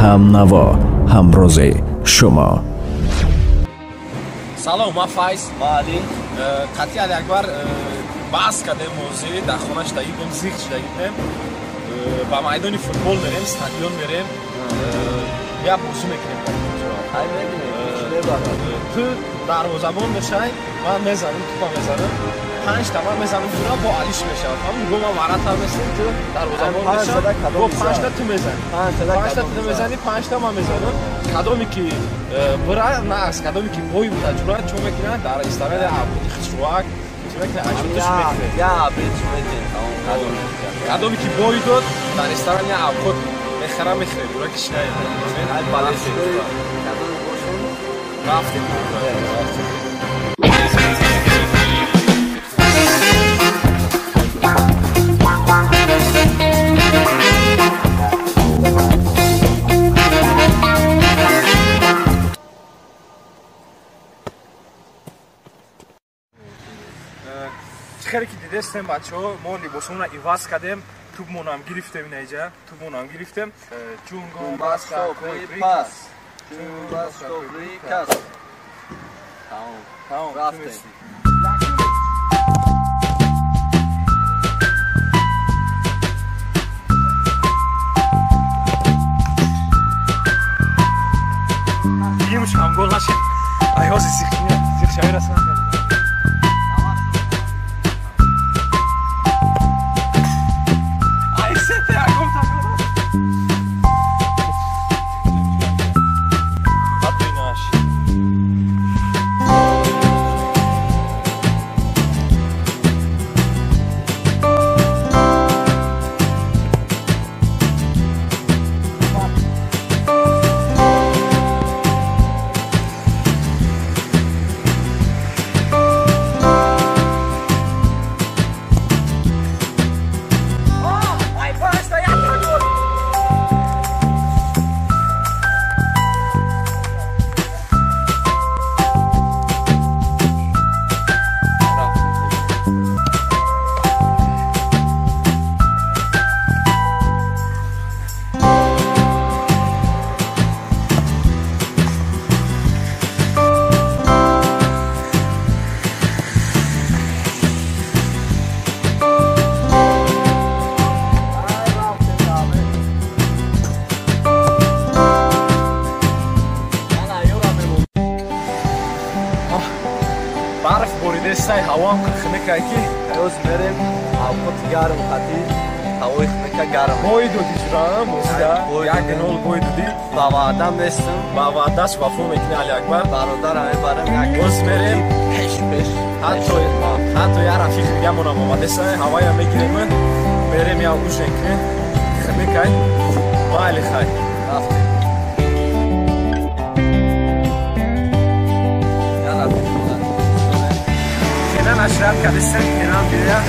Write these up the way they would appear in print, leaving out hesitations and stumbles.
ҳамнаво ҳамрози шумо. салом, ма Файз ва Али. Қатъи Али Акбар баҳс кардем мавзӯи дар хона шудагидем, зиқ шудагидем. Ба майдони футбол мерем, стадион мерем. Я бозӣ мекунем. Ту дарвозабон бошай, ман мезанам, тупа мезанам. 5 та ман мезанам, тура бо Алиш мешавад. Ҳам гол ма варатар меснем, ту дарвозабон мешавад. Бо 5 та ту мезани. 5 та ту мезани, 5 та ман мезанам. Кадоме ки бира наас, кадоме ки бой буда ҷура чо мекунад дар Австралия абуди хичвак. Кадоме ки бой дод дар Австралия абуд мехара мехре, ҷура ки шинай. Ай баласе. Кадоме бошон? Рафтем. خیلی که دیدستیم بچه‌ها ما لباسمون رو عوض کردیم توپمون هم گرفتیم اینجا توپمون هم گرفتیم چونگو باستا کوی پاس چونگو باستا کوی کاس تمام رفتیم دیگه هم گل نشه ایواز زیخ شوی رسن برف بریده است هوا هم خنک کی روز میریم هوا گرم خاطی هوای خنک گرم بوی دودی جرا موسیا یک نول بوی دودی با وعده میستم با وعده است وفا میکنه علی اکبر برادر همه برام یک روز میریم پیش حتی یه رفیق دیگه مون هم آمده است هوای هم میگیریم میریم یا اوش نکنیم خنک با علی خای رفتیم اشرف کلیسه کنار بیریا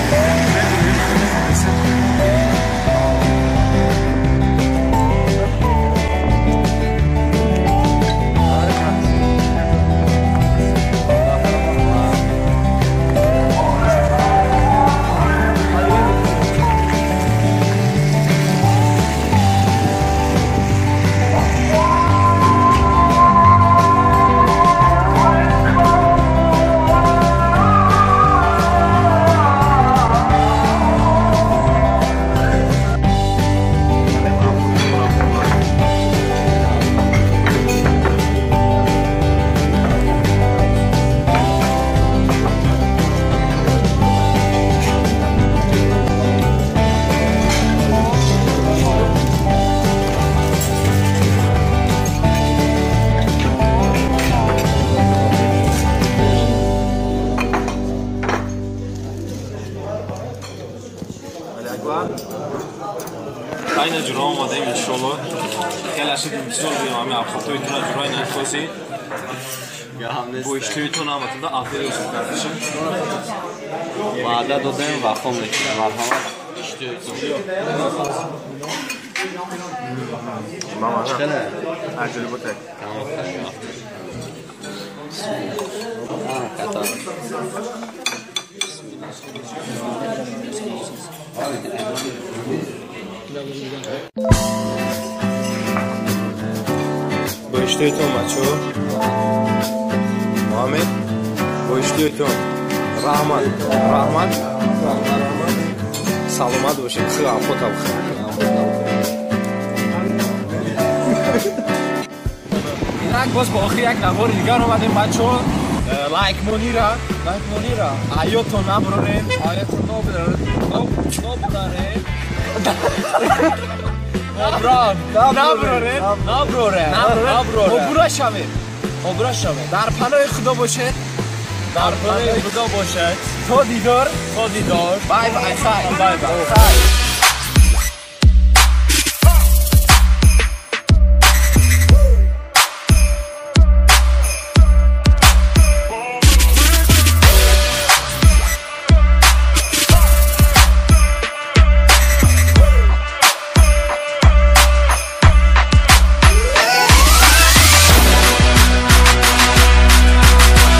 Aynen cüra olmadım inşallah. Gelecek inşallah diyorum ama hafta ituna cürayla kosi. Bu işli ituna amatında afiyet olsun kardeşim. Vada dodayım vafam nekine marhamat. İşli ituna. Mama ne? Acele bu tek. Tamam. Kata. اشتیتون بچه محمد با اشتیتون رحمت سلامت باشید خیلی خود اینک باز با آخری یک نوار دیگر اومدیم بچه ها لایک مونیرا آیوتو نبرارین نبرارین عبرت شوید در پناه خدا باشه تا دیدار بای بای